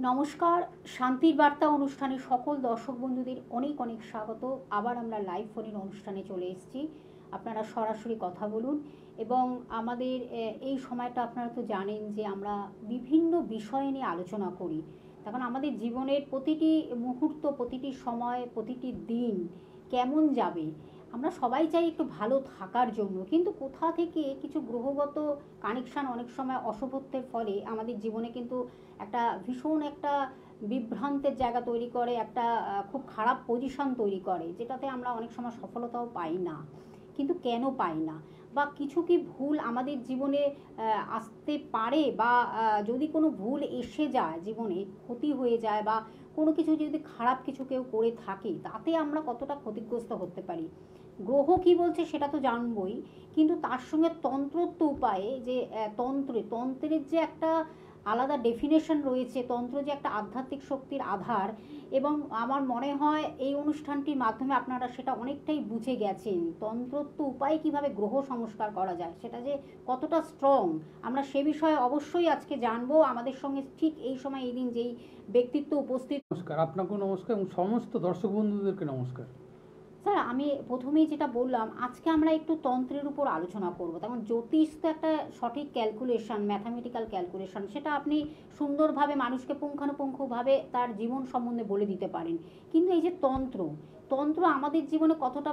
নমস্কার, শান্তির বার্তা অনুষ্ঠানে সকল দর্শক বন্ধুদের অনেক অনেক স্বাগত। আবার আমরা লাইভ ফোনের অনুষ্ঠানে চলে এসেছি। আপনারা সরাসরি কথা বলুন এবং আমাদের এই সময়টা আপনারা তো জানেন যে আমরা বিভিন্ন বিষয় নিয়ে আলোচনা করি। তখন আমাদের জীবনের প্রতিটি মুহূর্ত, প্রতিটি সময়, প্রতিটি দিন কেমন যাবে, আমরা সবাই চাই একটু ভালো থাকার জন্য, কিন্তু কোথা থেকে কিছু গ্রহগত কানেকশান অনেক সময় অশুভত্বের ফলে আমাদের জীবনে কিন্তু একটা ভীষণ একটা বিভ্রান্তের জায়গা তৈরি করে, একটা খুব খারাপ পজিশন তৈরি করে, যেটাতে আমরা অনেক সময় সফলতাও পাই না। কিন্তু কেন পাই না, বা কিছু কি ভুল আমাদের জীবনে আসতে পারে, বা যদি কোনো ভুল এসে যায়, জীবনে ক্ষতি হয়ে যায়, বা কোনো কিছু যদি খারাপ কিছু কেউ করে থাকে, তাতে আমরা কতটা ক্ষতিগ্রস্ত হতে পারি। গ্রহ কী বলছে সেটা তো জানবই, কিন্তু তার সঙ্গে তন্ত্রোক্ত উপায়ে যে তন্ত্রের যে একটা আলাদা ডেফিনেশন রয়েছে, তন্ত্র যে একটা আধ্যাত্মিক শক্তির আধার, এবং আমার মনে হয় এই অনুষ্ঠানটির মাধ্যমে আপনারা সেটা অনেকটাই বুঝে গেছেন। তন্ত্রোক্ত উপায়ে কিভাবে গ্রহ সংস্কার করা যায়, সেটা যে কতটা স্ট্রং, আমরা সে বিষয়ে অবশ্যই আজকে জানবো। আমাদের সঙ্গে ঠিক এই সময় এই দিন যেই ব্যক্তিত্ব উপস্থিত। নমস্কার, আপনাকেও নমস্কার এবং সমস্ত দর্শক বন্ধুদেরকে নমস্কার। স্যার, আমি প্রথমেই যেটা বললাম, আজকে আমরা একটু তন্ত্রের উপর আলোচনা করব। তেমন জ্যোতিষ তো একটা সঠিক ক্যালকুলেশন, ম্যাথামেটিক্যাল ক্যালকুলেশন, সেটা আপনি সুন্দরভাবে মানুষকে পুঙ্খানুপুঙ্খভাবে তার জীবন সম্বন্ধে বলে দিতে পারেন। কিন্তু এই যে তন্ত্র, তন্ত্র আমাদের জীবনে কতটা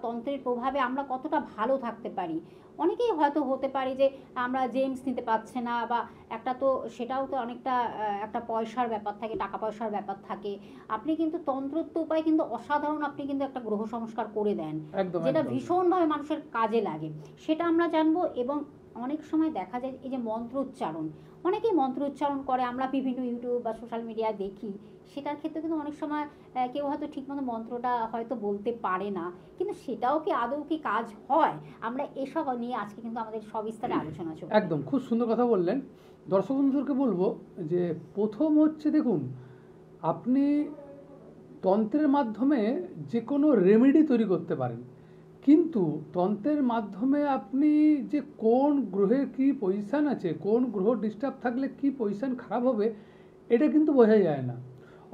তন্ত্রের প্রভাবে আমরা কতটা ভালো থাকতে পারি। অনেকেই হয়তো হতে পারে যে আমরা জেমস নিতে পারছে না, বা একটা তো সেটাও তো অনেকটা একটা পয়সার ব্যাপার থাকে, টাকা পয়সার ব্যাপার থাকে। আপনি কিন্তু তন্ত্রোক্ত উপায় কিন্তু অসাধারণ, আপনি কিন্তু একটা গ্রহ সংস্কার করে দেন, যেটা ভীষণভাবে মানুষের কাজে লাগে, সেটা আমরা জানবো। এবং অনেক সময় দেখা যায় এই যে মন্ত্র উচ্চারণ, অনেকেই মন্ত্র উচ্চারণ করে, আমরা বিভিন্ন ইউটিউব বা সোশ্যাল মিডিয়ায় দেখি। সেটার ক্ষেত্রে কিন্তু অনেক সময় কেউ হয়তো ঠিকমতো মন্ত্রটা হয়তো বলতে পারে না, কিন্তু সেটাও কি আদৌ কি কাজ হয়? আমরা এসব নিয়ে আজকে কিন্তু আমাদের সবিস্তারে আলোচনা চলবে। একদম খুব সুন্দর কথা বললেন। দর্শক বন্ধুদেরকে বলবো যে প্রথম হচ্ছে, দেখুন, আপনি তন্ত্রের মাধ্যমে যে কোনো রেমেডি তৈরি করতে পারেন, কিন্তু তন্ত্রের মাধ্যমে আপনি যে কোন গ্রহের কী পজিশান আছে, কোন গ্রহ ডিস্টার্ব থাকলে কী পজিশান খারাপ হবে, এটা কিন্তু বোঝা যায় না।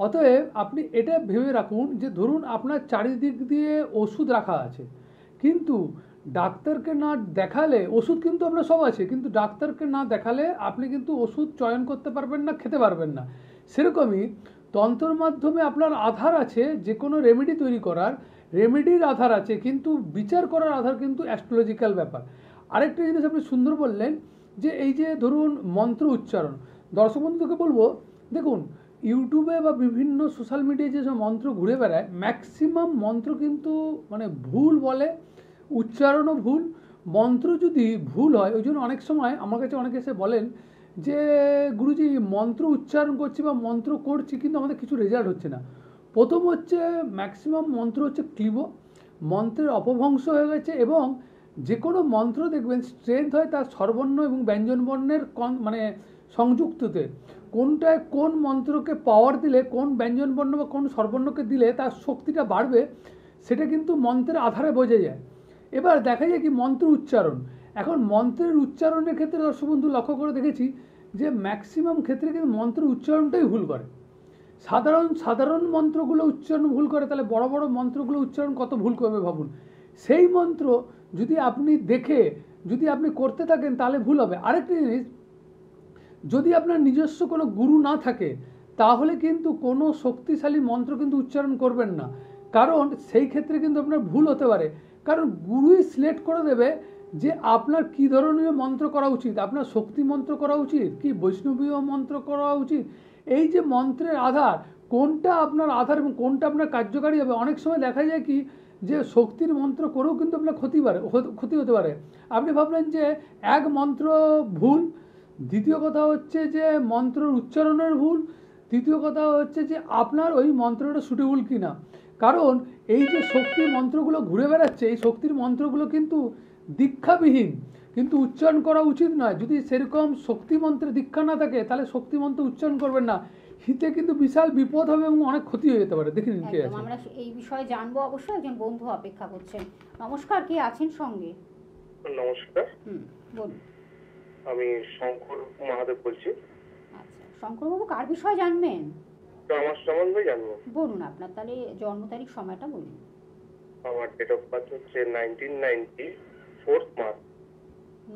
অতএব আপনি এটা ভেবে রাখুন যে ধরুন আপনার চারিদিক দিয়ে ওষুধ রাখা আছে, কিন্তু ডাক্তারকে না দেখালে, ওষুধ কিন্তু আপনার সব আছে, কিন্তু ডাক্তারকে না দেখালে আপনি কিন্তু ওষুধ চয়ন করতে পারবেন না, খেতে পারবেন না। সেরকমই তন্ত্রের মাধ্যমে আপনার আধার আছে যে কোনো রেমেডি তৈরি করার, রেমেডির আধার আছে, কিন্তু বিচার করার আধার কিন্তু অ্যাস্ট্রোলজিক্যাল ব্যাপার। আরেকটা জিনিস আপনি সুন্দর বললেন যে এই যে ধরুন মন্ত্র উচ্চারণ, দর্শক বন্ধুকে বলবো, দেখুন ইউটিউবে বা বিভিন্ন সোশ্যাল মিডিয়ায় যেসব মন্ত্র ঘুরে বেড়ায়, ম্যাক্সিমাম মন্ত্র কিন্তু মানে ভুল বলে, উচ্চারণও ভুল। মন্ত্র যদি ভুল হয়, ওই জন্য অনেক সময় আমার কাছে অনেকে এসে বলেন যে গুরুজি মন্ত্র উচ্চারণ করছি বা মন্ত্র করছি, কিন্তু আমাদের কিছু রেজাল্ট হচ্ছে না। প্রথম হচ্ছে ম্যাক্সিমাম মন্ত্র হচ্ছে ক্লিব, মন্ত্রের অপভ্রংশ হয়ে গেছে। এবং যে কোনো মন্ত্র দেখবেন স্ট্রেংথ হয় তার স্বরবর্ণ এবং ব্যঞ্জনবর্ণের মানে সংযুক্ততে। কোনটায় কোন মন্ত্রকে পাওয়ার দিলে, কোন ব্যঞ্জনবর্ণ বা কোন স্বরবর্ণকে দিলে তার শক্তিটা বাড়বে, সেটা কিন্তু মন্ত্রের আধারে বোঝা যায়। এবার দেখা যায় কি মন্ত্র উচ্চারণ, এখন মন্ত্রের উচ্চারণের ক্ষেত্রে দর্শক বন্ধু লক্ষ্য করে দেখেছি যে ম্যাক্সিমাম ক্ষেত্রে কিন্তু মন্ত্রের উচ্চারণটাই ভুল করে। সাধারণ মন্ত্রগুলো উচ্চারণ ভুল করে, তাহলে বড় বড় মন্ত্রগুলো উচ্চারণ কত ভুল করবে ভাবুন। সেই মন্ত্র যদি আপনি দেখে যদি আপনি করতে থাকেন তাহলে ভুল হবে। আরেকটা জিনিস, যদি আপনার নিজস্ব কোনো গুরু না থাকে তাহলে কিন্তু কোনো শক্তিশালী মন্ত্র কিন্তু উচ্চারণ করবেন না, কারণ সেই ক্ষেত্রে কিন্তু আপনার ভুল হতে পারে। কারণ গুরুই সিলেক্ট করে দেবে যে আপনার কী ধরনের মন্ত্র করা উচিত, আপনার শক্তি মন্ত্র করা উচিত কি বৈষ্ণবীয় মন্ত্র করা উচিত। এই যে মন্ত্রের আধার, কোনটা আপনার আধার এবং কোনটা আপনার কার্যকারী হবে। অনেক সময় দেখা যায় কি যে শক্তির মন্ত্র করেও কিন্তু আপনার ক্ষতি হতে পারে। আপনি ভাবলেন যে এক মন্ত্র ভুল, দ্বিতীয় কথা হচ্ছে যে মন্ত্রের উচ্চারণের ভুল, তৃতীয় কথা হচ্ছে যে আপনার ওই মন্ত্রটা সুটেবল কি না। কারণ এই যে শক্তির মন্ত্রগুলো ঘুরে বেড়াচ্ছে, এই শক্তির মন্ত্রগুলো কিন্তু দীক্ষাবিহীন, কিন্তু উচ্চারণ করা উচিত নয়। যদি সেরকম শক্তি মন্ত্রে দীক্ষা না থাকে তাহলে শক্তি মন্ত্র উচ্চারণ করবেন না, হিতে কিন্তু বিশাল বিপদ হবে এবং অনেক ক্ষতি হয়ে যেতে পারে। দেখে নিন কে আছে। আমরা এই বিষয়ে জানবো, অবশ্যই একজন বন্ধু অপেক্ষা করছেন। নমস্কার, কে আছেন সঙ্গে? নমস্কার, বলুন। আমি শঙ্কর মহাদেব বলছি। আচ্ছা, শঙ্করবাবু কার বিষয়ে জানবেন? তো আমার সম্বন্ধে জানবো। বলুন আপনার তাহলে জন্ম তারিখ সময়টা বলুন। আমার ডেট অফ বার্থ হচ্ছে 1990 4th মার্চ।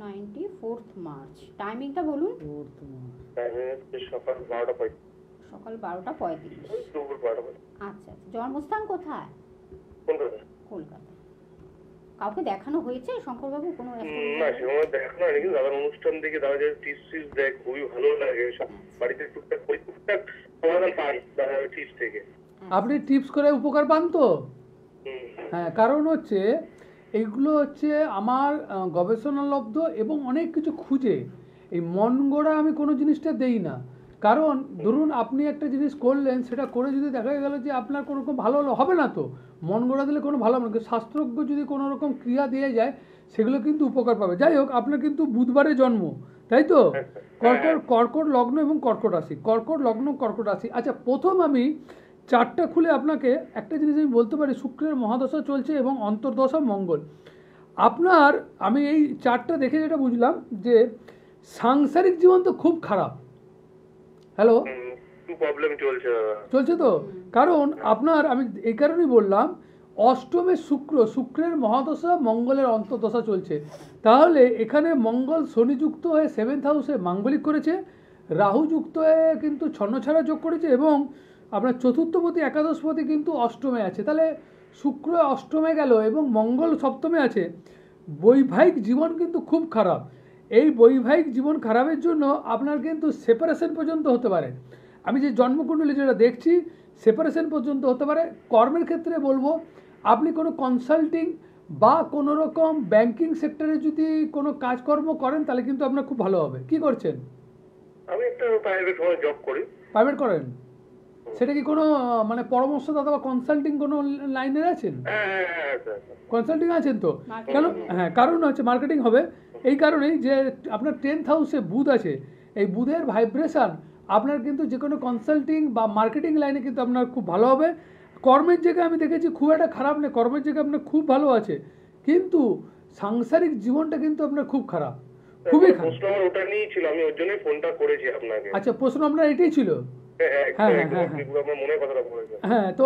94th March. টাইমিংটা বলুন। টাইম হচ্ছে সকাল 12:35। সকাল 12:35। দুপুর 12:35। আচ্ছা, জন্মস্থান কোথায়? কলকাতা। কলকাতা। কাউকে দেখানো হয়েছে শঙ্করবাবু কোনো না, অ্যাস্ট্রোলজার? সেরকম দেখানো হয়নি, কিন্তু দাদার অনুষ্ঠান দেখে দাদা যে টিপস দেয় খুবই ভালো লাগে। সব বাড়িতে টুকটাক সমাধান পাই দাদার টিপস থেকে। আপনি টিপস করে উপকার পান তো? হুম। হ্যাঁ, কারণ হচ্ছে এইগুলো হচ্ছে আমার গবেষণালব্ধ এবং অনেক কিছু খুঁজে এই মন গড়া আমি কোনো জিনিসটা দেই না। কারণ ধরুন আপনি একটা জিনিস করলেন, সেটা করে যদি দেখা গেল যে আপনার কোনো রকম ভালো হবে না, তো মন গড়া দিলে কোনো ভালো হবে না। শাস্ত্রজ্ঞ যদি কোনো রকম ক্রিয়া দিয়ে যায় সেগুলো কিন্তু উপকার পাবে। যাই হোক, আপনার কিন্তু বুধবারে জন্ম, তাই তো? কর্কট লগ্ন এবং কর্কট রাশি, কর্কট লগ্ন কর্কট রাশি। আচ্ছা, প্রথম আমি চারটা খুলে আপনাকে একটা জিনিস আমি বলতে পারি, শুক্রের মহাদশা চলছে এবং অন্তর্দশা মঙ্গল। আপনার আমি এই চারটা দেখে যেটা বুঝলাম যে সাংসারিক জীবন তো খুব খারাপ। হ্যালো, একটু প্রবলেম চলছে দাদা। চলছে তো? কারণ আপনার আমি এই কারণেই বললাম, অষ্টমে শুক্রের মহাদশা, মঙ্গলের অন্তর্দশা চলছে। তাহলে এখানে মঙ্গল শনিযুক্ত হয়ে 7th হাউসে মাঙ্গলিক করেছে, রাহু যুক্ত হয়ে কিন্তু ছন্নছাড়া যোগ করেছে, এবং আপনার চতুর্থপতি একাদশপতি কিন্তু অষ্টমে আছে। তাহলে শুক্র অষ্টমে গেল এবং মঙ্গল সপ্তমে আছে। বৈবাহিক জীবন কিন্তু খুব খারাপ। এই বৈবাহিক জীবন খারাপের জন্য আপনার কিন্তু সেপারেশন পর্যন্ত হতে পারে। আমি যে জন্মকুণ্ডলী যেটা দেখছি, সেপারেশন পর্যন্ত হতে পারে। কর্মের ক্ষেত্রে বলবো, আপনি কোনো কনসাল্টিং বা কোনো রকম ব্যাংকিং সেক্টরে যদি কোনো কাজকর্ম করেন তাহলে কিন্তু আপনার খুব ভালো হবে। কি করছেন? আমি একটা প্রাইভেট জব করি। প্রাইভেট করেন? সেটা কি কোনো মানে পরামর্শদাতা বা কনসাল্টিং কোনো লাইনের আছেন? হ্যাঁ, কনসাল্টিং আছেন তো? Marketing, কেন? হ্যাঁ। হ্যাঁ, কারণ হচ্ছে মার্কেটিং হবে এই কারণেই যে আপনার 10th হাউসে বুধ আছে। এই বুধের ভাইব্রেশন আপনার কিন্তু যে কোনো কনসাল্টিং বা মার্কেটিং লাইনে কিন্তু আপনার খুব ভালো হবে। কর্মের জায়গায় আমি দেখেছি খুব একটা খারাপ নেই, কর্মের জায়গায় আপনার খুব ভালো আছে, কিন্তু সাংসারিক জীবনটা কিন্তু আপনার খুব খারাপ, খুবই খারাপ। প্রশ্ন আমার ওটা নিয়েই ছিল, আমি ওর জন্যই ফোনটা করেছি আপনাকে। আচ্ছা, প্রশ্ন আপনার এটাই ছিল? আমার মনে কথাটা বলেছে। হ্যাঁ, তো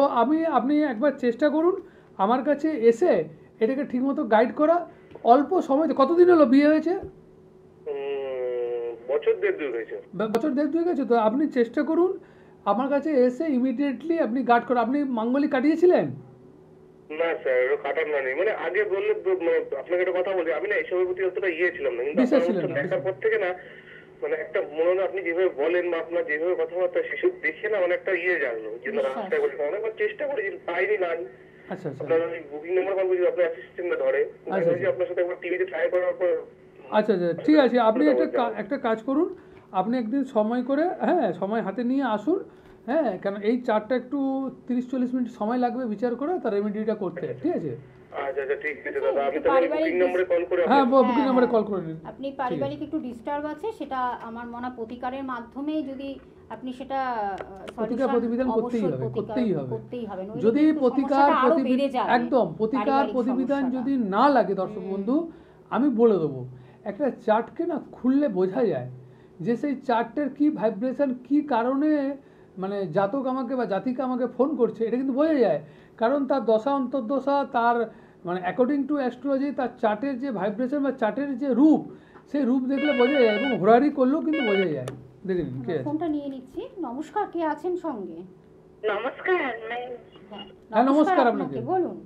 আপনি একবার চেষ্টা করুন আমার কাছে এসে এটাকে ঠিকমতো গাইড করা। অল্প সময়, কতদিন হলো বিয়ে হয়েছে? বছর দেড় দুই হয়েছে। বছর দেড় দুই গেছে তো? আপনি চেষ্টা করুন আমার কাছে এসে ইমিডিয়েটলি আপনি গাইড করুন। আপনি মাঙ্গলিক কাটিয়েছিলেন? না স্যার, ওটা কাটার না নেই, মানে আগে বললে মানে আপনাকে একটা কথা বলি, আমি না এসবের প্রতি অতটা ছিলাম না, কিন্তু বিশ্বাস আপনার ছিলেন অনুষ্ঠান না, দেখার পর থেকে না, মানে একটা মনে হয় আপনি যেভাবে বলেন বা আপনার যেভাবে কথাবার্তা সেসব দেখে না, মানে একটা জানলো যে না, রাস্তায় বলে অনেকবার চেষ্টা করেছি, পাইনি না। আচ্ছা আচ্ছা আপনার ওই বুকিং নাম্বার পাবো যদি আপনার অ্যাসিস্ট্যান্ট ধরে, আচ্ছা, আমি আপনার সাথে একবার টিভিতে ট্রাই করার পর। আচ্ছা আচ্ছা, ঠিক আছে। আপনি একটা কাজ করুন, আপনি একদিন সময় করে, হ্যাঁ, সময় হাতে নিয়ে আসুন। হ্যাঁ, কেন এই চারটা একটু 30-40 মিনিট সময় লাগবে বিচার করে তার রেমেডিটা করতে, ঠিক আছে? আচ্ছা আচ্ছা, ঠিক আছে দাদা, আমি তাহলে বুকিং নম্বরে কল করে হ্যাঁ, বুকিং নাম্বারে কল করে নিন। আপনি পারিবারিক একটু ডিস্টার্ব আছে, সেটা আমার মনে হয় প্রতিকারের মাধ্যমে যদি আপনি সেটা প্রতিকার প্রতিবিধান করতেই হবে, করতেই হবে। যদি প্রতিকার একদম প্রতিকার পারিবারিক প্রতিবিধান সমস্যাটা। যদি না লাগে দর্শক বন্ধু, আমি বলে দেবো, একটা চার্টকে না খুললে বোঝা যায় যে সেই চার্টের কি ভাইব্রেশন, কি কারণে মানে জাতক আমাকে বা জাতিকা আমাকে ফোন করছে, এটা কিন্তু বোঝা যায়। কারণ তার দশা অন্তর্দশা, তার মানে অ্যাকর্ডিং টু অ্যাস্ট্রোলজি, তার চার্টের যে ভাইব্রেশন বা চার্টের যে রূপ, সেই রূপ দেখলে বোঝা যায়, এবং ঘোরাঘুরি করলেও কিন্তু বোঝা যায়। দেখে নিন কে আছে। ফোনটা নিয়ে নিচ্ছি। নমস্কার, কে আছেন সঙ্গে? নমস্কার। হ্যাঁ, নমস্কার আপনাকে। বলুন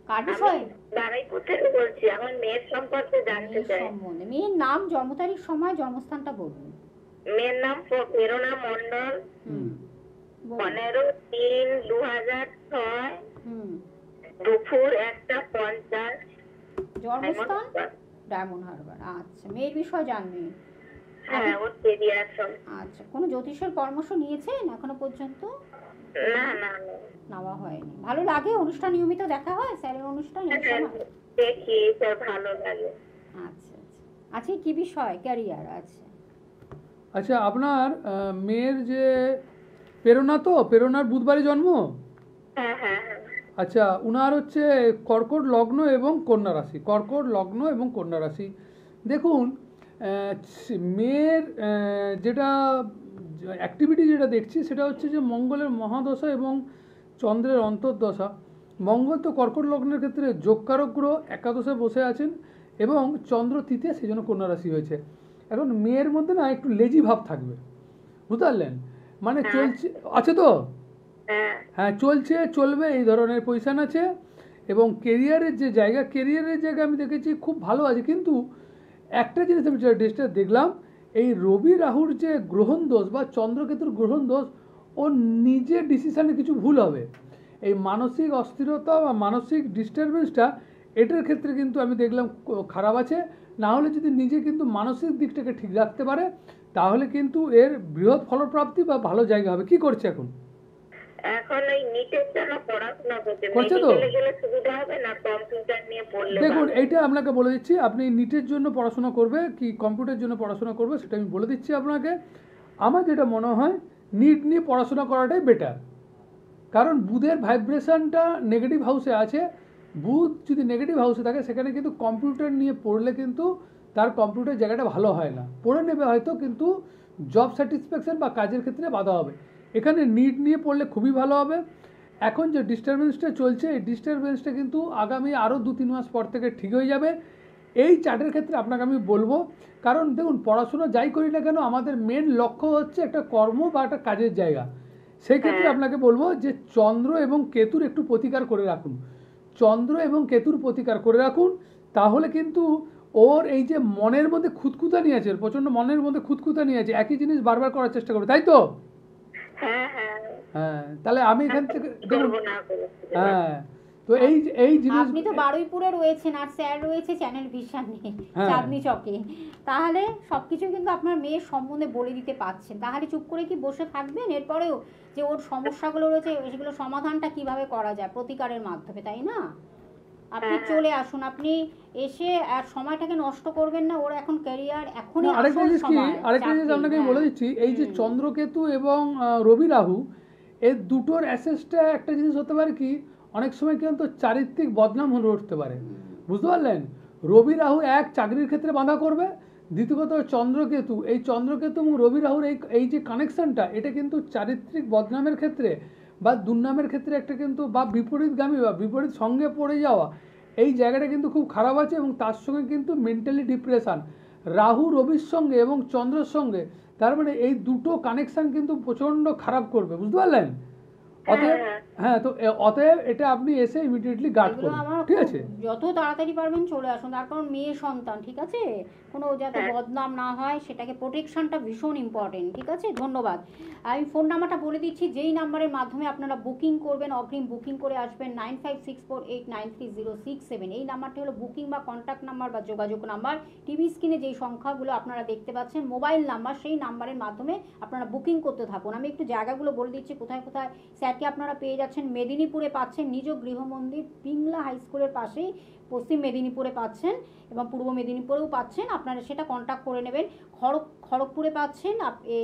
কার বিষয়ে? বারাইপুর থেকে বলছি, আমার মেয়ের সম্পর্কে জানতে চাই। সম্বন্ধে মেয়ের নাম, জন্ম তারিখ, সময়, জন্মস্থানটা বলুন। মেয়ের নাম প্রেরণা মন্ডল, 15/3/2006, দুপুর 1:50। জন্মস্থান ডায়মন্ড হারবার। আচ্ছা, মেয়ের বিষয় জানবেন? হ্যাঁ, ওর কেরিয়ার সব। আচ্ছা, কোনো জ্যোতিষের পরামর্শ নিয়েছেন এখনো পর্যন্ত? না না না, নেওয়া হয়নি। ভালো লাগে অনুষ্ঠান, নিয়মিত দেখা হয় স্যারের অনুষ্ঠান এই সময়? দেখি স্যার, ভালো লাগে। আচ্ছা আচ্ছা আচ্ছা, কি বিষয়? ক্যারিয়ার। আচ্ছা আচ্ছা, আপনার মেয়ের যে প্রেরণা, তো প্রেরণার বুধবারে জন্ম। হ্যাঁ হ্যাঁ হ্যাঁ। আচ্ছা, উনার হচ্ছে কর্কট লগ্ন এবং কন্যা রাশি, কর্কট লগ্ন এবং কন্যা রাশি। দেখুন, মেয়ের যেটা অ্যাক্টিভিটি যেটা দেখছি সেটা হচ্ছে যে মঙ্গলের মহাদশা এবং চন্দ্রের অন্তর্দশা। মঙ্গল তো কর্কট লগ্নের ক্ষেত্রে যোগকারক গ্রহ একাদশে বসে আছেন এবং চন্দ্র তৃতীয়, সেই জন্য কন্যা রাশি হয়েছে। এখন মেয়ের মধ্যে না একটু লেজি ভাব থাকবে, বুঝতে পারলেন? মানে চলছে আছে তো, হ্যাঁ চলছে চলবে এই ধরনের পজিশান আছে। এবং কেরিয়ারের জায়গা আমি দেখেছি খুব ভালো আছে, কিন্তু একটা জিনিস আমি ডেস্টে দেখলাম, এই রবি রাহুর যে গ্রহণ দোষ বা চন্দ্রকেতুর গ্রহণ দোষ, ও নিজের ডিসিশানে কিছু ভুল হবে। এই মানসিক অস্থিরতা বা মানসিক ডিস্টারবেন্সটা এটার ক্ষেত্রে কিন্তু আমি দেখলাম খারাপ আছে। না হলে যদি নিজে কিন্তু মানসিক দিকটাকে ঠিক রাখতে পারে তাহলে কিন্তু এর বৃহৎ ফলপ্রাপ্তি বা ভালো জায়গা হবে। কি করছে এখন? এখন ওই নিটের জন্য পড়াশোনা করছে। করছে তো? মেডিকেলে গেলে সুবিধা হবে না, কম্পিউটার নিয়ে পড়লে দেখুন, ভালো। এইটা আপনাকে বলে দিচ্ছি, আপনি নিটের জন্য পড়াশোনা করবে কি কম্পিউটারের জন্য পড়াশোনা করবে সেটা আমি বলে দিচ্ছি আপনাকে। আমার যেটা মনে হয় নিট নিয়ে পড়াশোনা করাটাই বেটার, কারণ বুধের ভাইব্রেশনটা নেগেটিভ হাউসে আছে। বুধ যদি নেগেটিভ হাউসে থাকে সেখানে কিন্তু কম্পিউটার নিয়ে পড়লে কিন্তু তার কম্পিউটার জায়গাটা ভালো হয় না, পড়ে নেবে হয়তো কিন্তু জব স্যাটিসফ্যাকশন বা কাজের ক্ষেত্রে বাধা হবে। এখানে নিট নিয়ে পড়লে খুবই ভালো হবে। এখন যে ডিস্টারবেন্সটা চলছে এই ডিস্টারবেন্সটা কিন্তু আগামী আরও 2-3 মাস পর থেকে ঠিক হয়ে যাবে এই চার্টের ক্ষেত্রে আপনাকে আমি বলবো। কারণ দেখুন, পড়াশোনা যাই করি না কেন আমাদের মেন লক্ষ্য হচ্ছে একটা কর্ম বা একটা কাজের জায়গা। সেই ক্ষেত্রে আপনাকে বলবো যে চন্দ্র এবং কেতুর একটু প্রতিকার করে রাখুন, চন্দ্র এবং কেতুর প্রতিকার করে রাখুন। তাহলে কিন্তু ওর এই যে মনের মধ্যে খুঁতখুঁতানি আছে, প্রচণ্ড মনের মধ্যে খুঁতখুঁতানি আছে, একই জিনিস বারবার করার চেষ্টা করবে, তাই তো? হ্যাঁ হ্যাঁ হ্যাঁ, তাহলে আমি এখান থেকে দেখুন, করবো না করবো। হ্যাঁ তো এই জিনিস আপনি তো বারুইপুরে রয়েছেন আর স্যার রয়েছে চ্যানেল ভিশনে হ্যাঁ। চাঁদনি চকে, তাহলে সবকিছু কিন্তু আপনার মেয়ের সম্বন্ধে বলে দিতে পারছেন। তাহলে চুপ করে কি বসে থাকবেন এরপরেও যে ওর সমস্যাগুলো রয়েছে সেগুলো সমাধানটা কিভাবে করা যায় প্রতিকারের মাধ্যমে, তাই না? আপনি চলে আসুন, আপনি এসে আর সময়টাকে নষ্ট করবেন না। ওর এখন ক্যারিয়ার এখনই আরেকটা আসল জিনিস কি, সময়, আরেকটা জিনিস চাকরি, আপনাকে আমি হ্যাঁ। বলে দিচ্ছি, এই যে চন্দ্রকেতু এবং রবি রাহু এর দুটোর অ্যাসেসটা একটা জিনিস হতে পারে কি, অনেক সময় কিন্তু চারিত্রিক বদনাম হয়ে উঠতে পারে, বুঝতে পারলেন? রবি রাহু এক চাকরির ক্ষেত্রে বাধা করবে, দ্বিতীয়ত চন্দ্রকেতু, এই চন্দ্রকেতু এবং রবি রাহুর এই যে কানেকশনটা এটা কিন্তু চারিত্রিক বদনামের ক্ষেত্রে বা দুর্নামের ক্ষেত্রে একটা কিন্তু বা বিপরীতগামী বা বিপরীত সঙ্গে পড়ে যাওয়া, এই জায়গাটা কিন্তু খুব খারাপ আছে। এবং তার সঙ্গে কিন্তু মেন্টালি ডিপ্রেশন, রাহু রবির সঙ্গে এবং চন্দ্রের সঙ্গে, তার মানে এই দুটো কানেকশন কিন্তু প্রচণ্ড খারাপ করবে, বুঝতে পারলেন? অতএব হ্যাঁ, তো অতএব এটা আপনি এসে ইমিডিয়েটলি গার্ড এগুলো করুন, আমার ঠিক খুব- আছে? যত তাড়াতাড়ি পারবেন চলে আসুন, তার কারণ মেয়ে সন্তান, ঠিক আছে? কোনো যাতে বদনাম না হয় সেটাকে প্রোটেকশনটা ভীষণ ইম্পর্টেন্ট, ঠিক আছে? ধন্যবাদ। আমি ফোন নাম্বারটা বলে দিচ্ছি, যেই নাম্বারের মাধ্যমে আপনারা বুকিং করবেন, অগ্রিম বুকিং করে আসবেন 9564893067। এই নাম্বারটি হলো বুকিং বা কন্ট্যাক্ট নাম্বার বা যোগাযোগ নাম্বার। টিভি স্ক্রিনে যেই সংখ্যাগুলো আপনারা দেখতে পাচ্ছেন মোবাইল নাম্বার, সেই নাম্বারের মাধ্যমে আপনারা বুকিং করতে থাকুন। আমি একটু জায়গাগুলো বলে দিচ্ছি কোথায় কোথায় স্যারকে আপনারা পেয়ে যাচ্ছেন। মেদিনীপুরে পাচ্ছেন নিজ গৃহমন্দির পিংলা হাই স্কুলের পাশেই, পশ্চিম মেদিনীপুরে পাচ্ছেন এবং পূর্ব মেদিনীপুরেও পাচ্ছেন, আপনারা সেটা কন্ট্যাক্ট করে নেবেন। খড়গপুরে পাচ্ছেন,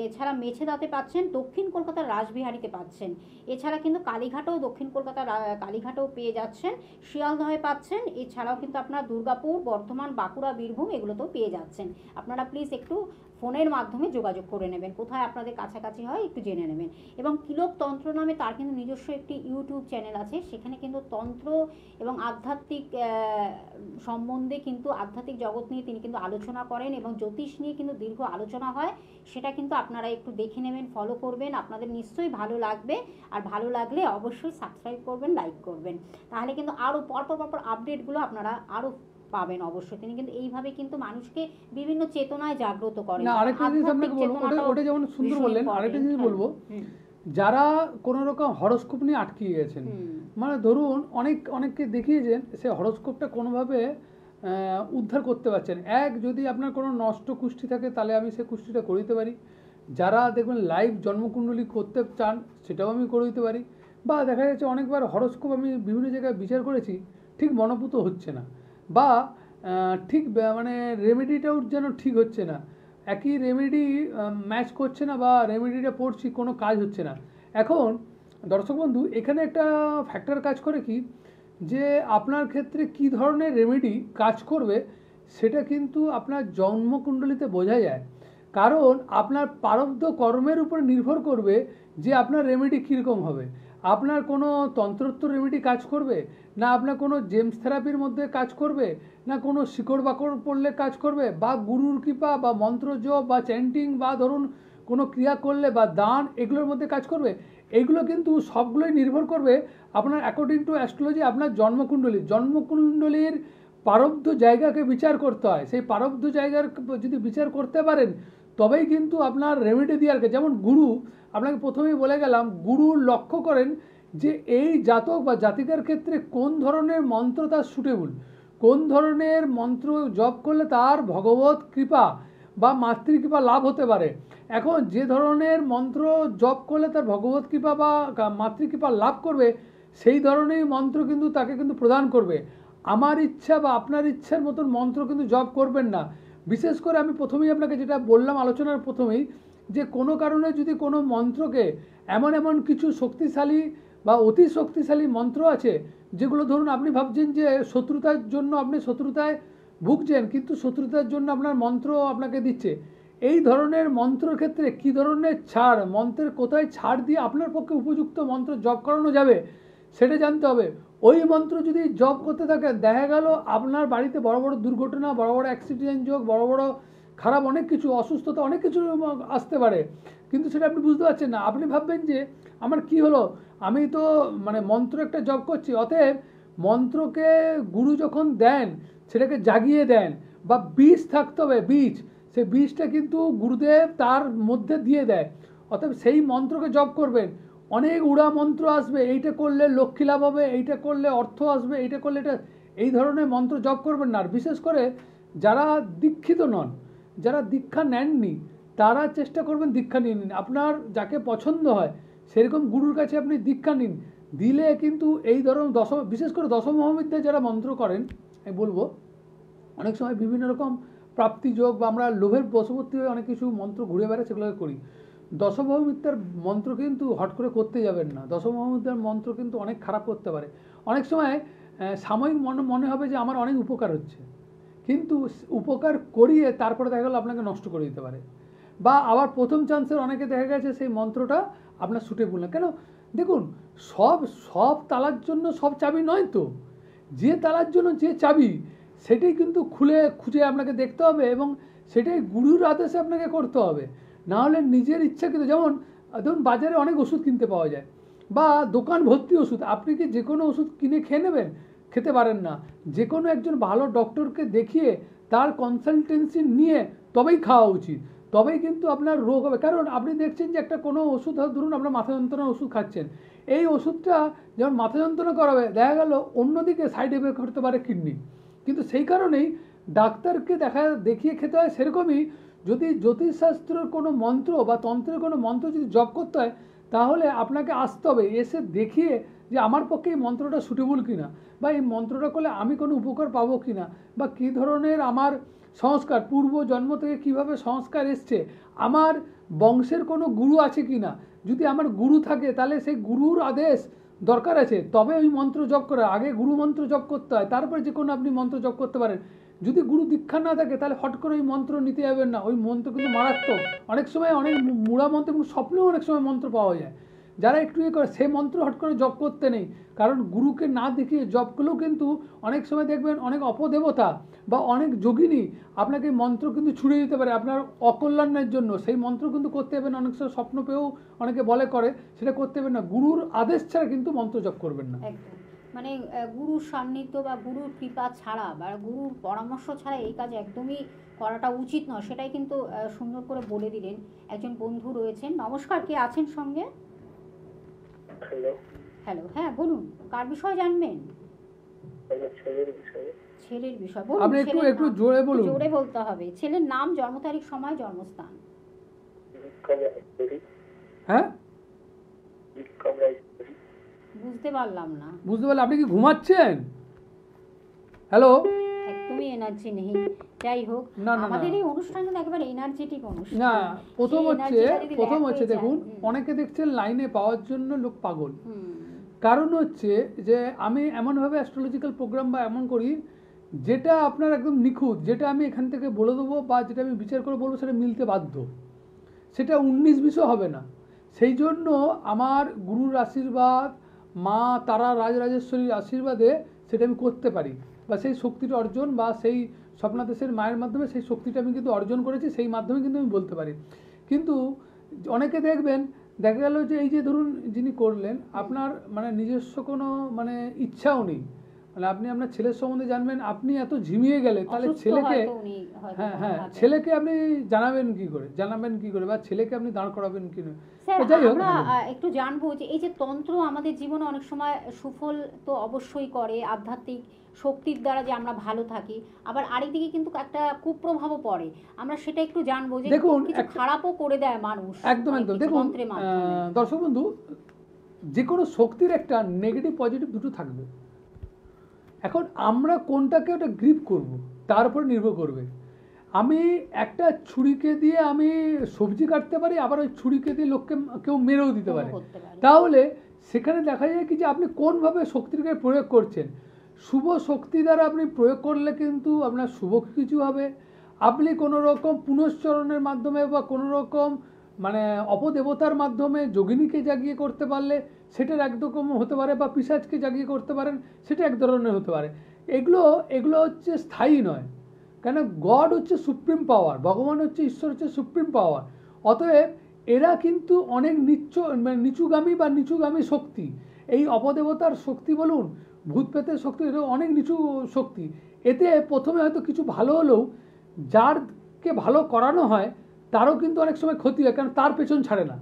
এছাড়া মেছেদাতে পাচ্ছেন, দক্ষিণ কলকাতার রাসবিহারীতে পাচ্ছেন, এছাড়া কিন্তু কালীঘাটেও দক্ষিণ কলকাতার কালীঘাটেও পেয়ে যাচ্ছেন, শিয়ালদহে পাচ্ছেন, এছাড়াও কিন্তু আপনারা দুর্গাপুর, বর্ধমান, বাঁকুড়া, বীরভূম এগুলোতেও পেয়ে যাচ্ছেন। আপনারা প্লিজ একটু ফোনের মাধ্যমে যোগাযোগ করে নেবেন, কোথায় আপনাদের কাছাকাছি হয় একটু জেনে নেবেন। এবং কিলক তন্ত্র নামে তার কিন্তু নিজস্ব একটি ইউটিউব চ্যানেল আছে, সেখানে কিন্তু তন্ত্র এবং আধ্যাত্মিক সম্বন্ধে কিন্তু আধ্যাত্মিক জগৎ নিয়ে তিনি কিন্তু আলোচনা করেন এবং জ্যোতিষ নিয়ে কিন্তু দীর্ঘ আলোচনা হয়। সেটা কিন্তু আপনারা একটু দেখে নেবেন, ফলো করবেন, আপনাদের নিশ্চয়ই ভালো লাগবে। আর ভালো লাগলে অবশ্যই সাবস্ক্রাইব করবেন, লাইক করবেন, তাহলে কিন্তু আরও পরপর আপডেটগুলো আপনারা আরও পাবেন অবশ্যই। তিনি কিন্তু এইভাবে কিন্তু মানুষকে বিভিন্ন চেতনায় জাগ্রত করেন। না, আরেকটা জিনিস আপনাকে বলবো, ওটা যেমন সুন্দর বললেন, আরেকটা জিনিস বলবো, যারা কোনো রকম হরস্কোপ নিয়ে আটকে গেছেন, মানে ধরুন অনেককে দেখিয়েছেন সে হরস্কোপটা কোনোভাবে উদ্ধার করতে পারছেন। যদি আপনার কোনো নষ্ট কুষ্টি থাকে তাহলে আমি সে কুষ্টিটা করে দিতে পারি। যারা দেখবেন লাইভ জন্মকুণ্ডলী করতে চান সেটাও আমি করে দিতে পারি। বা দেখা যাচ্ছে অনেকবার হরস্কোপ আমি বিভিন্ন জায়গায় বিচার করেছি, ঠিক মনোপুত হচ্ছে না, বা ঠিক মানে রেমেডিটাও যেন ঠিক হচ্ছে না, একই রেমেডি ম্যাচ করছে না, বা রেমেডিটা পড়ছি কোনো কাজ হচ্ছে না। এখন দর্শক বন্ধু, এখানে একটা ফ্যাক্টর কাজ করে কি, যে আপনার ক্ষেত্রে কি ধরনের রেমেডি কাজ করবে সেটা কিন্তু আপনার জন্মকুণ্ডলিতে বোঝা যায়। কারণ আপনার প্রারব্ধ কর্মের উপর নির্ভর করবে যে আপনার রেমেডি কীরকম হবে। আপনার কোনো তন্ত্রোত্তর রেমেডি কাজ করবে, না আপনার কোনো জেমস থেরাপির মধ্যে কাজ করবে, না কোনো শিকড় বাকড় পড়লে কাজ করবে, বা গুরুর কৃপা বা মন্ত্র জপ বা চ্যান্টিং বা ধরুন কোনো ক্রিয়া করলে বা দান এগুলোর মধ্যে কাজ করবে। এইগুলো কিন্তু সবগুলোই নির্ভর করবে আপনার অ্যাকর্ডিং টু অ্যাস্ট্রোলজি আপনার জন্মকুণ্ডলীর প্রারব্ধ জায়গাকে বিচার করতে হয়। সেই প্রারব্ধ জায়গার যদি বিচার করতে পারেন তবেই কিন্তু আপনার রেমেডি দেওয়ার, যেমন গুরু, আপনাকে প্রথমেই বলে গেলাম, গুরু লক্ষ্য করেন যে এই জাতক বা জাতিকার ক্ষেত্রে কোন ধরনের মন্ত্র তার সুটেবল, কোন ধরনের মন্ত্র জপ করলে তার ভগবত কৃপা বা মাতৃকৃপা লাভ হতে পারে। এখন যে ধরনের মন্ত্র জপ করলে তার ভগবত কৃপা বা মাতৃকৃপা লাভ করবে সেই ধরনের মন্ত্র কিন্তু তাকে কিন্তু প্রদান করবে। আমার ইচ্ছা বা আপনার ইচ্ছার মতন মন্ত্র কিন্তু জপ করবেন না। বিশেষ করে আমি প্রথমেই আপনাকে যেটা বললাম আলোচনার প্রথমেই, যে কোনো কারণে যদি কোনো মন্ত্রকে এমন কিছু শক্তিশালী বা অতি শক্তিশালী মন্ত্র আছে যেগুলো ধরুন আপনি ভাবছেন যে শত্রুতার জন্য আপনি শত্রুতায় ভুগছেন, কিন্তু শত্রুতার জন্য আপনার মন্ত্র আপনাকে দিচ্ছে, এই ধরনের মন্ত্রের ক্ষেত্রে কী ধরনের ছাড়, মন্ত্রের কোথায় ছাড় দিয়ে আপনার পক্ষে উপযুক্ত মন্ত্র জপ করানো যাবে সেটা জানতে হবে। ওই মন্ত্র যদি জপ করতে থাকেন, দেখা গেল আপনার বাড়িতে বড় বড় দুর্ঘটনা, বড় বড় অ্যাক্সিডেন্ট যোগ, বড় বড় খারাপ অনেক কিছু, অসুস্থতা অনেক কিছু আসতে পারে, কিন্তু সেটা আপনি বুঝতে পারছেন না। আপনি ভাববেন যে আমার কি হলো, আমি তো মানে মন্ত্র একটা জপ করছি। অতএব মন্ত্রকে গুরু যখন দেন সেটাকে জাগিয়ে দেন, বা বীজ থাকতে হবে, বীজ, সেই বীজটা কিন্তু গুরুদেব তার মধ্যে দিয়ে দেয়। অতএব সেই মন্ত্রকে জপ করবেন। অনেক উড়া মন্ত্র আসবে, এইটা করলে লক্ষ্মী লাভ হবে, এইটা করলে অর্থ আসবে, এইটা করলে এটা, এই ধরনের মন্ত্র জপ করবেন না। আর বিশেষ করে যারা দীক্ষিত নন, যারা দীক্ষা নেননি, তারা চেষ্টা করবেন দীক্ষা নিয়ে নিন। আপনার যাকে পছন্দ হয় সেরকম গুরুর কাছে আপনি দীক্ষা নিন। দিলে কিন্তু এই ধরনের বিশেষ করে দশম মহাবিদ্যায় যারা মন্ত্র করেন, আমি বলবো অনেক সময় বিভিন্ন রকম প্রাপ্তি যোগ বা আমরা লোভের বশবর্তী হয়ে অনেক কিছু মন্ত্র ঘুরে বেড়ায় সেগুলোকে করি। দশমহাবিদ্যার মন্ত্র কিন্তু হট করে করতে যাবেন না। দশমহাবিদ্যার মন্ত্র কিন্তু অনেক খারাপ করতে পারে। অনেক সময় সাময়িক মনে হবে যে আমার অনেক উপকার হচ্ছে, কিন্তু উপকার করিয়ে তারপরে দেখা গেল আপনাকে নষ্ট করে দিতে পারে। বা আবার প্রথম চান্সের অনেকে দেখা গেছে সেই মন্ত্রটা আপনার সুটেবল না। কেন দেখুন, সব তালার জন্য সব চাবি নয় তো, যে তালার জন্য যে চাবি সেটাই কিন্তু খুঁজে আপনাকে দেখতে হবে, এবং সেটাই গুরুর আদেশে আপনাকে করতে হবে। না হলে নিজের ইচ্ছা কিন্তু, যেমন ধরুন বাজারে অনেক ওষুধ কিনতে পাওয়া যায়, বা দোকান ভর্তি ওষুধ, আপনি কি যে কোনো ওষুধ কিনে খেয়ে নেবেন? খেতে পারেন না। যে কোনো একজন ভালো ডক্টরকে দেখিয়ে তার কনসালটেন্সি নিয়ে তবেই খাওয়া উচিত, তবেই কিন্তু আপনার রোগ হবে। কারণ আপনি দেখছেন যে একটা কোনো ওষুধ, ধরুন আপনার মাথা যন্ত্রণার ওষুধ খাচ্ছেন, এই ওষুধটা যেমন মাথা যন্ত্রণা করাবে, দেখা গেল অন্যদিকে সাইড এফেক্ট করতে পারে কিডনি, কিন্তু সেই কারণেই ডাক্তারকে দেখিয়ে খেতে হয়। সেরকমই যদি জ্যোতিষশাস্ত্রের কোনো মন্ত্র বা তন্ত্রের কোনো মন্ত্র যদি জপ করতে হয়, তাহলে আপনাকে আসতে হবে, এসে দেখিয়ে যে আমার পক্ষে এই মন্ত্রটা সুটেবল কিনা, বা এই মন্ত্রটা করলে আমি কোনো উপকার পাবো কিনা, বা কী ধরনের আমার সংস্কার, পূর্ব জন্ম থেকে কিভাবে সংস্কার এসছে, আমার বংশের কোনো গুরু আছে কিনা। যদি আমার গুরু থাকে তাহলে সেই গুরুর আদেশ দরকার আছে, তবে ওই মন্ত্র জপ করা। আগে গুরু মন্ত্র জপ করতে হয়, তারপরে যে কোনো আপনি মন্ত্র জপ করতে পারেন। যদি গুরু দীক্ষা না থাকে তাহলে হট করে ওই মন্ত্র নিতে যাবেন না, ওই মন্ত্র কিন্তু মারাত্মক। অনেক সময় অনেক মুড়া মন্ত্র এবং স্বপ্নেও অনেক সময় মন্ত্র পাওয়া যায়, যারা একটু করে সেই মন্ত্র হট করে জপ করতে নেই। কারণ গুরুকে না দেখিয়ে জপ করলেও কিন্তু অনেক সময় দেখবেন অনেক অপদেবতা বা অনেক যোগিনী আপনাকে মন্ত্র কিন্তু ছুড়ে দিতে পারে আপনার অকল্যাণের জন্য। সেই মন্ত্র কিন্তু করতে হবে না। অনেক সময় স্বপ্ন পেয়েও অনেকে বলে করে, সেটা করতে হবে না। গুরুর আদেশ ছাড়া কিন্তু মন্ত্র জপ করবেন না। একদম, মানে গুরুর সান্নিধ্য বা গুরুর কৃপা ছাড়া বা গুরুর পরামর্শ ছাড়া এই কাজ একদমই করাটা উচিত নয়, সেটাই কিন্তু সুন্দর করে বলে দিলেন। একজন বন্ধু রয়েছেন, নমস্কার, কে আছেন সঙ্গে? হ্যালো। হ্যালো, হ্যাঁ বলুন, কার বিষয় জানবেন? আমার ছেলের বিষয়ে। ছেলের বিষয় বলুন। আপনি একটু জোরে বলুন। জোরে বলতে হবে। ছেলের নাম, জন্ম তারিখ, সময়, জন্মস্থান। হ্যাঁ, বুঝতে পারলাম না। বুঝতে পারলে আপনি কি ঘুমাচ্ছেন? হ্যালো, একদমই এনার্জি নেই। যাই হোক, না, আমাদের এই অনুষ্ঠানটা একেবারে এনার্জেটিক অনুষ্ঠান। না, প্রথম হচ্ছে সেই দেখুন, অনেকে দেখছেন লাইনে পাওয়ার জন্য লোক পাগল। কারণ হচ্ছে যে আমি এমনভাবে অ্যাস্ট্রোলজিক্যাল প্রোগ্রাম বা এমন করি যেটা আপনার একদম নিখুঁত, যেটা আমি এখান থেকে বলে দেবো বা যেটা আমি বিচার করে বলবো সেটা মিলতে বাধ্য, সেটা 19-20ও হবে না। সেই জন্য আমার গুরুর আশীর্বাদ, মা তারা রাজরাজেশ্বরীর আশীর্বাদে সেটা আমি করতে পারি, বা সেই শক্তিটা অর্জন, বা সেই স্বপ্নাদেশের মায়ের মাধ্যমে সেই শক্তিটা আমি কিন্তু অর্জন করেছি, সেই মাধ্যমে কিন্তু আমি বলতে পারি। কিন্তু অনেকে দেখবেন, দেখা গেল যে এই যে ধরুন যিনি করলেন, আপনার মানে নিজস্ব কোনো মানে ইচ্ছাও নেই, মানে আপনি আপনার ছেলের সম্বন্ধে জানবেন, আপনি এত ঝিমিয়ে গেলে তাহলে অসুস্থ ছেলেকে, হয়তো উনি হয়তো হ্যাঁ হ্যাঁ, কোনোভাবে। ছেলেকে আপনি জানাবেন কি করে, বা ছেলেকে আপনি দাঁড় করাবেন কি করে? স্যার, তো যাই হোক, আমরা হ্যাঁ, একটু জানবো যে এই যে তন্ত্র আমাদের জীবনে অনেক সময় সুফল তো অবশ্যই করে, আধ্যাত্মিক শক্তির দ্বারা যে আমরা ভালো থাকি, আবার আরেকদিকে কিন্তু একটা কুপ্রভাবও পড়ে। আমরা সেটা একটু জানবো যে দেখুন, কিছু খারাপও করে দেয় মানুষ একদম অনেক একদম কিছু দেখুন, তন্ত্রের মাধ্যমে। দর্শক বন্ধু, যে কোনো শক্তির একটা নেগেটিভ পজিটিভ দুটো থাকবে। এখন আমরা কোনটাকে ওটা গ্রিপ করব তার উপর নির্ভর করবে। আমি একটা ছুরিকে দিয়ে আমি সবজি কাটতে পারি, আবার ওই ছুরিকে দিয়ে লোককে কেউ মেরেও দিতে পারে। করতে পারি। তাহলে সেখানে দেখা যায় কি যে আপনি কোনভাবে শক্তিকে প্রয়োগ করছেন। শুভ শক্তি দ্বারা আপনি প্রয়োগ করলে কিন্তু আপনার শুভ কিছু হবে। আপনি কোনো রকম পুনশ্চরণের মাধ্যমে বা কোনো রকম মানে অপদেবতার মাধ্যমে যোগিনীকে জাগিয়ে করতে পারলে সেটার একরকম হতে পারে, বা পিশাচকে জাগিয়ে করতে পারেন, সেটা এক ধরনের হতে পারে। এগুলো হচ্ছে স্থায়ী নয়, কেন গড হচ্ছে সুপ্রিম পাওয়ার, ভগবান হচ্ছে, ঈশ্বর হচ্ছে সুপ্রিম পাওয়ার। অতএব এরা কিন্তু অনেক নিচুগামী শক্তি। এই অপদেবতার শক্তি বলুন, ভূত প্রেতের শক্তি, এটা অনেক নিচু শক্তি। এতে প্রথমে হয়তো কিছু ভালো হলেও যারকে ভালো করানো হয় তারও কিন্তু অনেক সময় ক্ষতি হয়, কারণ তার পেছন ছাড়ে না।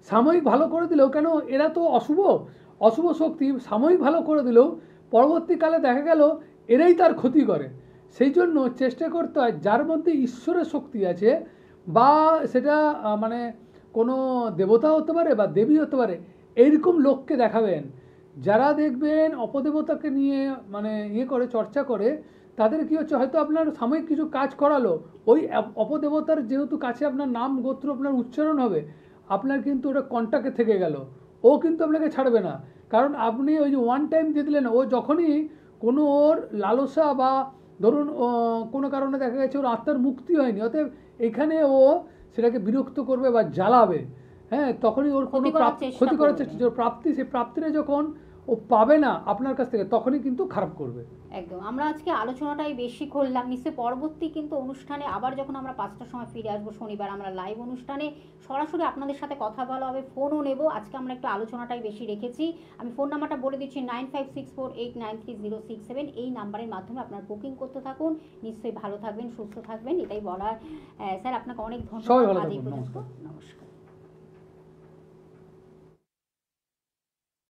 সাময়িক ভালো করে দিলেও, কেন এরা তো অশুভ শক্তি, সাময়িক ভালো করে দিলেও পরবর্তীকালে দেখা গেল এরাই তার ক্ষতি করে। সেই জন্য চেষ্টা করতে হয় যার মধ্যে ঈশ্বরের শক্তি আছে, বা সেটা মানে কোনো দেবতা হতে পারে বা দেবী হতে পারে, এইরকম লোককে দেখাবেন। যারা দেখবেন অপদেবতাকে নিয়ে মানে করে চর্চা করে, তাদের কি হচ্ছে, হয়তো আপনার সাময়িক কিছু কাজ করালো, ওই অপদেবতার যেহেতু কাছে আপনার নাম গোত্র আপনার উচ্চারণ হবে, আপনার কিন্তু ওটা কন্টাক্টে থেকে গেল, ও কিন্তু আপনাকে ছাড়বে না। কারণ আপনি ওই যে ওয়ান টাইম দিয়ে দিলেন, ও যখনই কোনো ওর লালসা বা ধরুন কোনো কারণে দেখা গেছে ওর আত্মার মুক্তি হয়নি, অতএব এখানে ও সেটাকে বিরক্ত করবে বা জ্বালাবে, হ্যাঁ, তখনই ওর কোনো ক্ষতি করার চেষ্টা, প্রাপ্তি, সেই প্রাপ্তিটা যখন ও পাবে না আপনার কাছ থেকে, তখনই কিন্তু খারাপ করবে। একদম। আমরা আজকে আলোচনাটাই বেশি করলাম, নিশ্চয়ই পরবর্তী কিন্তু অনুষ্ঠানে আবার যখন আমরা 5টার সময় ফিরে আসবো শনিবার, আমরা লাইভ অনুষ্ঠানে সরাসরি আপনাদের সাথে কথা বলা হবে, ফোনও নেব। আজকে আমরা একটু আলোচনাটাই বেশি রেখেছি। আমি ফোন নাম্বারটা বলে দিচ্ছি 9564893067। এই নাম্বারের মাধ্যমে আপনার বুকিং করতে থাকুন। নিশ্চয়ই ভালো থাকবেন, সুস্থ থাকবেন, এটাই বলার। স্যার, আপনাকে অনেক ধন্যবাদ। সবাই ভালো আজ এই থাকুন, পর্যন্ত। নমস্কার। নমস্কার।